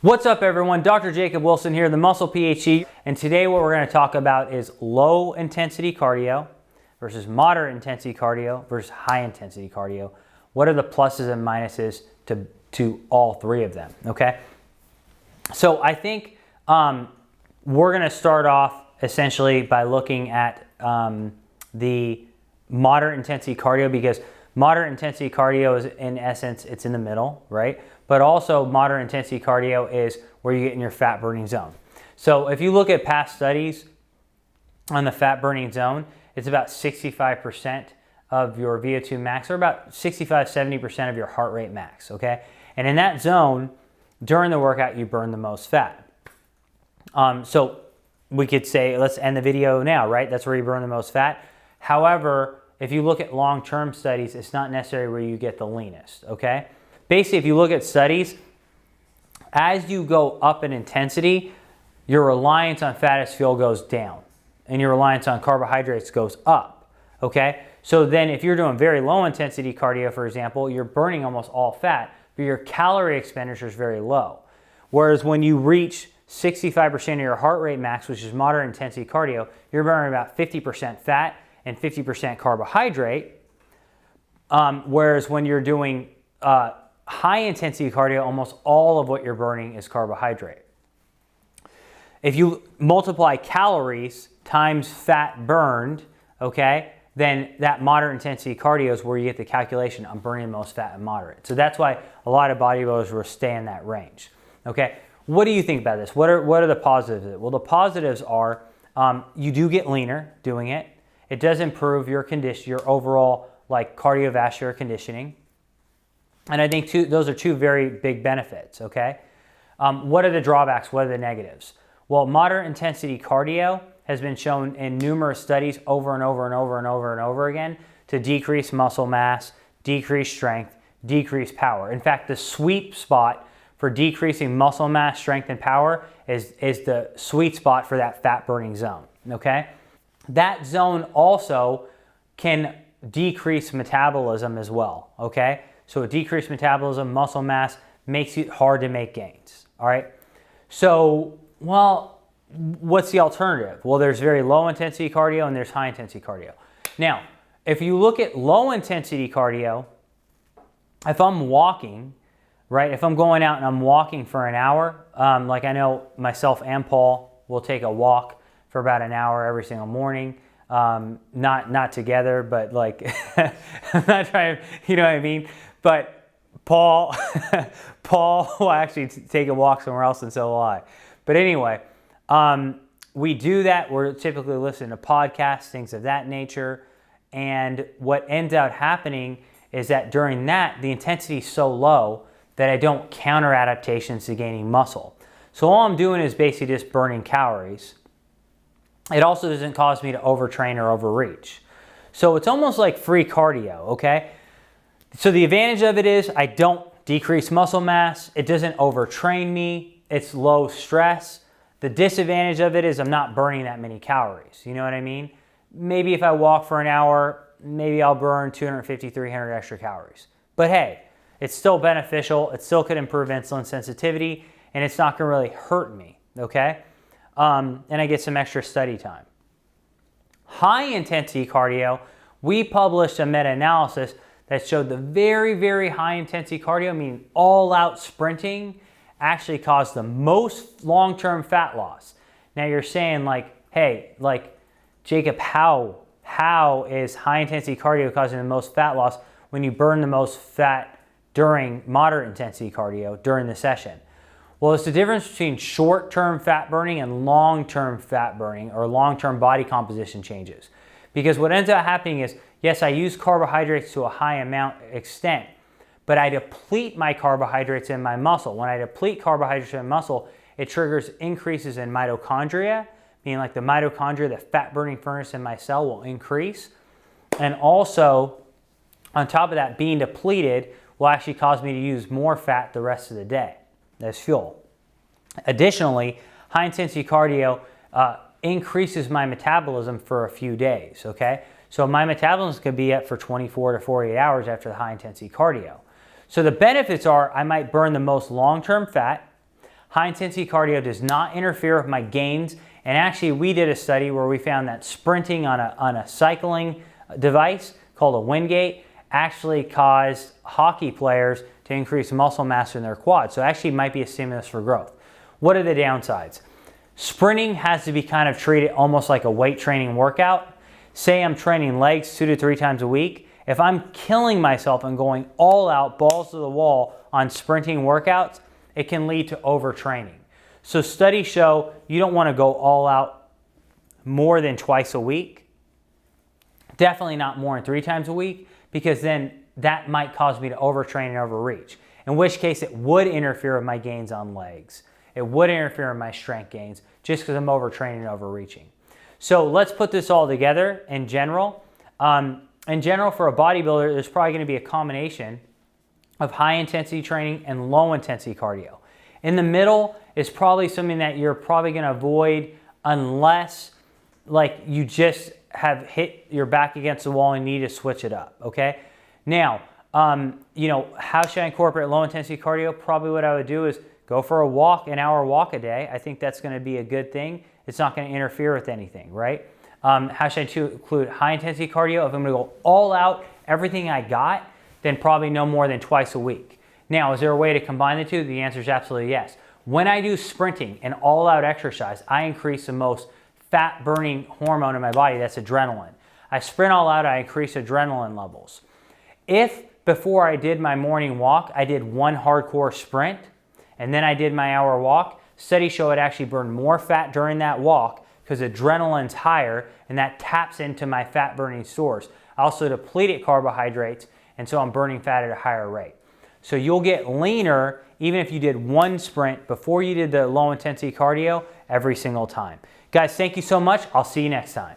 What's up everyone, Dr. Jacob Wilson here, the Muscle PhD, and today what we're going to talk about is low intensity cardio versus moderate intensity cardio versus high intensity cardio. What are the pluses and minuses to all three of them, okay? So I think we're going to start off essentially by looking at the moderate intensity cardio, because moderate intensity cardio is, in essence, it's in the middle, right? But also moderate intensity cardio is where you get in your fat burning zone. So if you look at past studies on the fat burning zone, it's about 65% of your VO2 max, or about 65-70% of your heart rate max, okay? And in that zone, during the workout, you burn the most fat. So we could say, let's end the video now, right? That's where you burn the most fat. However, if you look at long-term studies, it's not necessarily where you get the leanest, okay? Basically, if you look at studies, as you go up in intensity, your reliance on fat as fuel goes down and your reliance on carbohydrates goes up, okay? So then if you're doing very low intensity cardio, for example, you're burning almost all fat, but your calorie expenditure is very low. Whereas when you reach 65% of your heart rate max, which is moderate intensity cardio, you're burning about 50% fat and 50% carbohydrate. Whereas when you're doing high intensity cardio, almost all of what you're burning is carbohydrate. If you multiply calories times fat burned, okay, then that moderate intensity cardio is where you get the calculation, I'm burning the most fat and moderate. So that's why a lot of bodybuilders will stay in that range, okay? What do you think about this? What are the positives of it? Well, the positives are you do get leaner doing it. It does improve your condition, your overall like cardiovascular conditioning. And I think those are two very big benefits, okay? What are the drawbacks? What are the negatives? Well, moderate intensity cardio has been shown in numerous studies over and over and over and over and over again to decrease muscle mass, decrease strength, decrease power. In fact, the sweet spot for decreasing muscle mass, strength, and power is the sweet spot for that fat burning zone, okay? That zone also can decrease metabolism as well, okay? So decreased metabolism, muscle mass, makes it hard to make gains, all right? So, well, what's the alternative? Well, there's very low intensity cardio and there's high intensity cardio. Now, if you look at low intensity cardio, if I'm walking, right, if I'm going out and I'm walking for an hour, like I know myself and Paul will take a walk for about an hour every single morning. Not together, but like, I'm not trying, you know what I mean? But Paul will actually take a walk somewhere else, and so will I. But anyway, we do that. We're typically listening to podcasts, things of that nature. And what ends out happening is that during that, the intensity is so low that I don't counter adaptations to gaining muscle. So all I'm doing is basically just burning calories. It also doesn't cause me to overtrain or overreach. So it's almost like free cardio, okay? So the advantage of it is I don't decrease muscle mass. It doesn't overtrain me. It's low stress. The disadvantage of it is I'm not burning that many calories. You know what I mean? Maybe if I walk for an hour, maybe I'll burn 250, 300 extra calories. But hey, it's still beneficial. It still could improve insulin sensitivity, and it's not gonna really hurt me, okay? And I get some extra study time. High intensity cardio, we published a meta-analysis that showed the very, very high intensity cardio, meaning all out sprinting, actually caused the most long-term fat loss. Now you're saying like, hey, like Jacob, how is high intensity cardio causing the most fat loss when you burn the most fat during moderate intensity cardio during the session? Well, it's the difference between short-term fat burning and long-term fat burning, or long-term body composition changes. Because what ends up happening is, yes, I use carbohydrates to a high extent, but I deplete my carbohydrates in my muscle. When I deplete carbohydrates in muscle, it triggers increases in mitochondria, meaning like the mitochondria, the fat-burning furnace in my cell, will increase. And also, on top of that, being depleted will actually cause me to use more fat the rest of the day as fuel. Additionally, high intensity cardio increases my metabolism for a few days, okay? So my metabolism could be up for 24 to 48 hours after the high intensity cardio. So the benefits are I might burn the most long-term fat. High intensity cardio does not interfere with my gains. And actually, we did a study where we found that sprinting on a cycling device called a Wingate actually caused hockey players to increase muscle mass in their quads. So it actually might be a stimulus for growth. What are the downsides? Sprinting has to be kind of treated almost like a weight training workout. Say I'm training legs 2 to 3 times a week. If I'm killing myself and going all out, balls to the wall on sprinting workouts, it can lead to overtraining. So studies show you don't want to go all out more than twice a week. Definitely not more than 3 times a week, because then that might cause me to overtrain and overreach. In which case it would interfere with my gains on legs. It would interfere with my strength gains just because I'm overtraining and overreaching. So let's put this all together in general. In general, for a bodybuilder, there's probably going to be a combination of high intensity training and low intensity cardio. In the middle is probably something that you're probably going to avoid unless like you just have hit your back against the wall and need to switch it up, okay? Now, how should I incorporate low intensity cardio? Probably what I would do is go for a walk, an hour walk a day. I think that's going to be a good thing. It's not going to interfere with anything, right? How should I include high intensity cardio? If I'm going to go all out, everything I got, then probably no more than twice a week. Now, is there a way to combine the two? The answer is absolutely yes. When I do sprinting and all out exercise, I increase the most fat burning hormone in my body, that's adrenaline. I sprint all out, I increase adrenaline levels. If before I did my morning walk, I did one hardcore sprint and then I did my hour walk, studies show it actually burned more fat during that walk because adrenaline's higher and that taps into my fat burning stores. I also depleted carbohydrates, and so I'm burning fat at a higher rate. So you'll get leaner even if you did one sprint before you did the low intensity cardio every single time. Guys, thank you so much. I'll see you next time.